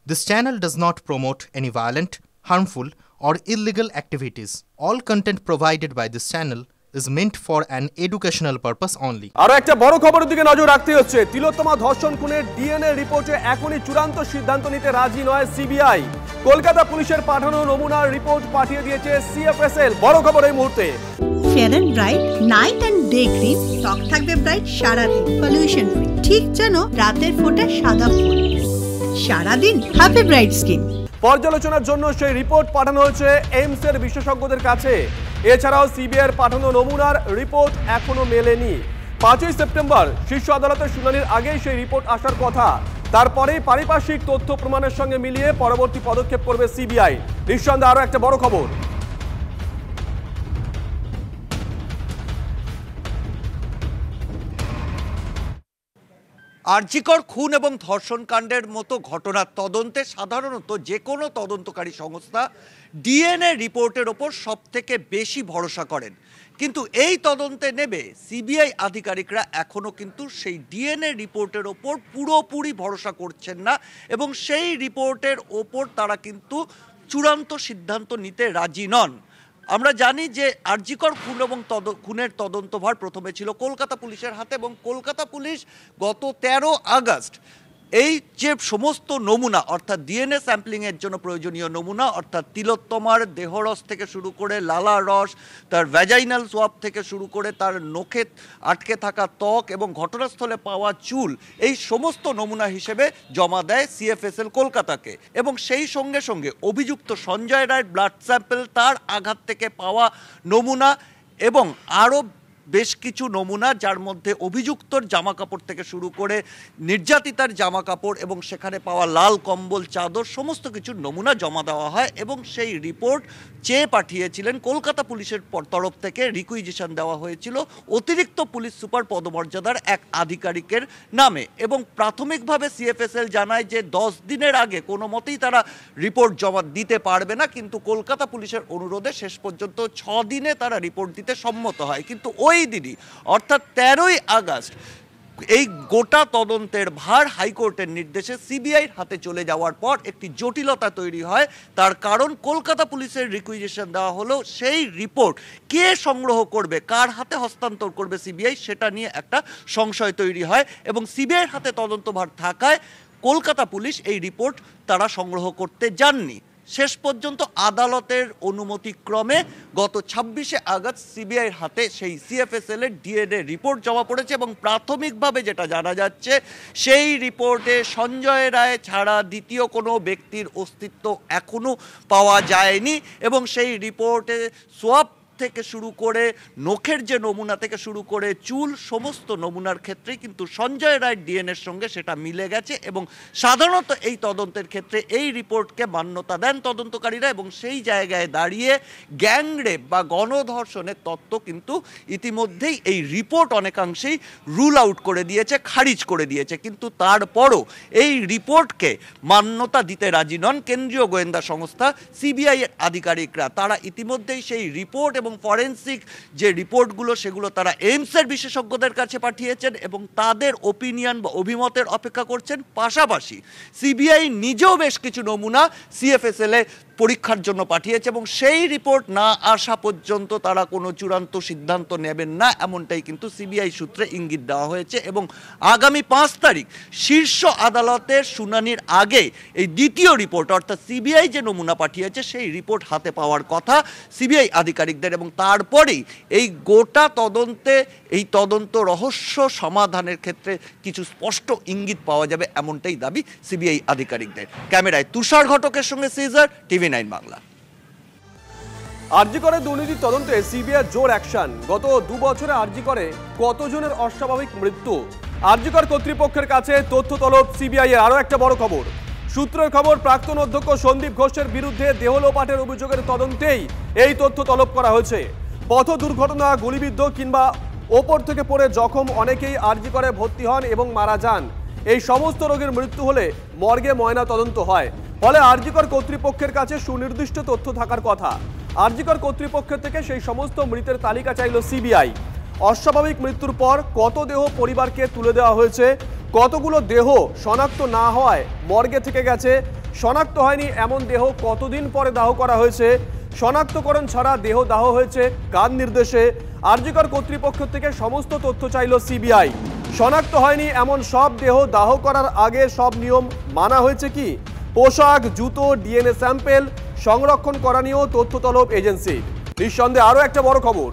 This channel does not promote any violent, harmful, or illegal activities. All content provided by this channel is meant for an educational purpose only. আরো একটা বড় খবরের দিকে নজর রাখতে হচ্ছে। তিলোত্তমা ধর্ষণ খুনের ডিএনএ রিপোর্টে এখনই চূড়ান্ত সিদ্ধান্ত নিতে রাজি নয় সিবিআই। কলকাতা পুলিশের পাঠানো নমুনার রিপোর্ট পাঠিয়ে দিয়েছে সিএফএসএল। বড় খবর এই মুহূর্তে। Fair and bright night and day cream, ত্বক থাকবে ব্রাইট সারাদিন, পলিউশন ফ্রি, ঠিক যেন রাতের ফোঁটা সাদা ফুল। সারাদিন হ্যাপি ব্রাইট স্কিন। পর্যালোচনার জন্য সেই রিপোর্ট পাঠানো হয়েছে এইমস এর বিশেষজ্ঞদের কাছে। এছাড়াও সিবিআই এর পাঠানো নমুনার রিপোর্ট এখনো মেলেনি। 5ই সেপ্টেম্বর শীর্ষ আদালতের শুনানির আগেই সেই রিপোর্ট আসার কথা। তারপরেই পারিপার্শ্বিক তথ্য প্রমাণের সঙ্গে মিলিয়ে পরবর্তী পদক্ষেপ করবে সিবিআই। নিঃসন্দেহে আরো একটা বড় খবর। আরজিকর খুন এবং ধর্ষণ কাণ্ডের মতো ঘটনার তদন্তে সাধারণত যে কোনো তদন্তকারী সংস্থা ডিএনএ রিপোর্টের ওপর সবথেকে বেশি ভরসা করেন, কিন্তু এই তদন্তে নেবে সিবিআই আধিকারিকরা এখনও কিন্তু সেই ডিএনএ রিপোর্টের ওপর পুরোপুরি ভরসা করছেন না এবং সেই রিপোর্টের ওপর তারা কিন্তু চূড়ান্ত সিদ্ধান্ত নিতে রাজি নন। আমরা জানি যে আরজিকর খুন এবং খুনের তদন্তভার প্রথমে ছিল কলকাতা পুলিশের হাতে এবং কলকাতা পুলিশ গত 13 আগস্ট এই যে সমস্ত নমুনা অর্থাৎ ডিএনএ স্যাম্পলিংয়ের জন্য প্রয়োজনীয় নমুনা অর্থাৎ তিলোত্তমার দেহরস থেকে শুরু করে লালা রস, তার ভ্যাজাইনাল সোয়াব থেকে শুরু করে তার নখে আটকে থাকা ত্বক এবং ঘটনাস্থলে পাওয়া চুল, এই সমস্ত নমুনা হিসেবে জমা দেয় সিএফএসএল কলকাতাকে এবং সেই সঙ্গে সঙ্গে অভিযুক্ত সঞ্জয় রায়ের ব্লাড স্যাম্পল, তার আঘাত থেকে পাওয়া নমুনা এবং আরও বেশ কিছু নমুনা যার মধ্যে অভিযুক্তর জামা কাপড় থেকে শুরু করে নির্যাতিতার জামা কাপড় এবং সেখানে পাওয়া লাল কম্বল চাদর সমস্ত কিছুর নমুনা জমা দেওয়া হয় এবং সেই রিপোর্ট চেয়ে পাঠিয়েছিলেন কলকাতা পুলিশের তরফ থেকে। রিকুইজিশন দেওয়া হয়েছিল অতিরিক্ত পুলিশ সুপার পদমর্যাদার এক আধিকারিকের নামে এবং প্রাথমিকভাবে সিএফএসএল জানায় যে 10 দিনের আগে কোনো মতেই তারা রিপোর্ট জমা দিতে পারবে না, কিন্তু কলকাতা পুলিশের অনুরোধে শেষ পর্যন্ত 6 দিনে তারা রিপোর্ট দিতে সম্মত হয়। কিন্তু ওই দিনই অর্থাৎ 13ই আগস্ট এই গোটা তদন্তের ভার হাইকোর্টের নির্দেশে সিবিআইর হাতে চলে যাওয়ার পর একটি জটিলতা তৈরি হয়। তার কারণ কলকাতা পুলিশের রিকুইজিশন দেওয়া হলো, সেই রিপোর্ট কে সংগ্রহ করবে, কার হাতে হস্তান্তর করবে সিবিআই, সেটা নিয়ে একটা সংশয় তৈরি হয় এবং সিবিআইয়ের হাতে তদন্তভার থাকায় কলকাতা পুলিশ এই রিপোর্ট তারা সংগ্রহ করতে যাননি। শেষ পর্যন্ত আদালতের অনুমতিক্রমে গত 26শে আগস্ট সিবিআইয়ের হাতে সেই সিএফএসএল এর ডিএনএ রিপোর্ট জমা পড়েছে এবং প্রাথমিকভাবে যেটা জানা যাচ্ছে সেই রিপোর্টে সঞ্জয় রায় ছাড়া দ্বিতীয় কোনো ব্যক্তির অস্তিত্ব এখনও পাওয়া যায়নি এবং সেই রিপোর্টে সোয়াব থেকে শুরু করে নখের যে নমুনা থেকে শুরু করে চুল সমস্ত নমুনার ক্ষেত্রেই কিন্তু সঞ্জয় রায়ের ডিএনএর সঙ্গে সেটা মিলে গেছে এবং সাধারণত এই তদন্তের ক্ষেত্রে এই রিপোর্টকে মান্যতা দেন তদন্তকারীরা এবং সেই জায়গায় দাঁড়িয়ে গ্যাংরেপ বা গণধর্ষণের তত্ত্ব কিন্তু ইতিমধ্যেই এই রিপোর্ট অনেকাংশেই রুল আউট করে দিয়েছে, খারিজ করে দিয়েছে। কিন্তু তারপরও এই রিপোর্টকে মান্যতা দিতে রাজি নন কেন্দ্রীয় গোয়েন্দা সংস্থা সিবিআই এর আধিকারিকরা। তারা ইতিমধ্যেই সেই রিপোর্ট এবং ফরেন্সিক যে রিপোর্টগুলো সেগুলো তারা এইমসের বিশেষজ্ঞদের কাছে পাঠিয়েছেন এবং তাদের ওপিনিয়ন বা অভিমতের অপেক্ষা করছেন। পাশাপাশি সিবিআই নিজেও বেশ কিছু নমুনা সিএফএসএল এ পরীক্ষার জন্য পাঠিয়েছে এবং সেই রিপোর্ট না আসা পর্যন্ত তারা কোনো চূড়ান্ত সিদ্ধান্ত নেবেন না, এমনটাই কিন্তু সিবিআই সূত্রে ইঙ্গিত দেওয়া হয়েছে এবং আগামী 5 তারিখ শীর্ষ আদালতের শুনানির আগে এই দ্বিতীয় রিপোর্ট অর্থাৎ সিবিআই যে নমুনা পাঠিয়েছে সেই রিপোর্ট হাতে পাওয়ার কথা সিবিআই আধিকারিকদের এবং তারপরেই এই গোটা তদন্তে এই তদন্ত রহস্য সমাধানের ক্ষেত্রে কিছু স্পষ্ট ইঙ্গিত পাওয়া যাবে, এমনটাই দাবি সিবিআই আধিকারিকদের। ক্যামেরায় তুষার ঘটকের সঙ্গে সিজার, TV9 বাংলা। আরজিকরের দুর্নীতি তদন্তে সিবিআই জোর অ্যাকশন। গত 2 বছরে আরজিকরে কতজনের অস্বাভাবিক মৃত্যু, আরজিকর কর্তৃপক্ষের কাছে তথ্য তলব সিবিআই এর। আরো একটা বড় খবর, সূত্রের খবর প্রাক্তন অধ্যক্ষ সন্দীপ ঘোষের বিরুদ্ধে দেহ লোপাটের অভিযোগের তদন্তেই এই তথ্য তলব করা হয়েছে। পথ দুর্ঘটনা, গুলিবিদ্ধ কিংবা ওপর থেকে পড়ে জখম অনেকেই আরজিকরে ভর্তি হন এবং মারা যান। এই সমস্ত রোগের মৃত্যু হলে মর্গে ময়না তদন্ত হয়, ফলে আরজিকর কর্তৃপক্ষের কাছে সুনির্দিষ্ট তথ্য থাকার কথা। আরজিকর কর্তৃপক্ষের থেকে সেই সমস্ত মৃতের তালিকা চাইল সিবিআই। অস্বাভাবিক মৃত্যুর পর কত দেহ পরিবারকে তুলে দেওয়া হয়েছে, কতগুলো দেহ শনাক্ত না হওয়ায় মর্গে থেকে গেছে শনাক্ত হয়নি এমন দেহ কতদিন পরে দাহ করা হয়েছে, শনাক্তকরণ ছাড়া দেহ দাহ হয়েছে কার নির্দেশে, আরজিকর কর্তৃপক্ষ থেকে সমস্ত তথ্য চাইল সিবিআই। শনাক্ত হয়নি এমন সব দেহ দাহ করার আগে সব নিয়ম মানা হয়েছে কি? পোশাক, জুতো, ডিএনএ স্যাম্পেল সংরক্ষণ করা নিয়েও তথ্য তলব এজেন্সি। নিঃসন্দেহে আরও একটা বড় খবর,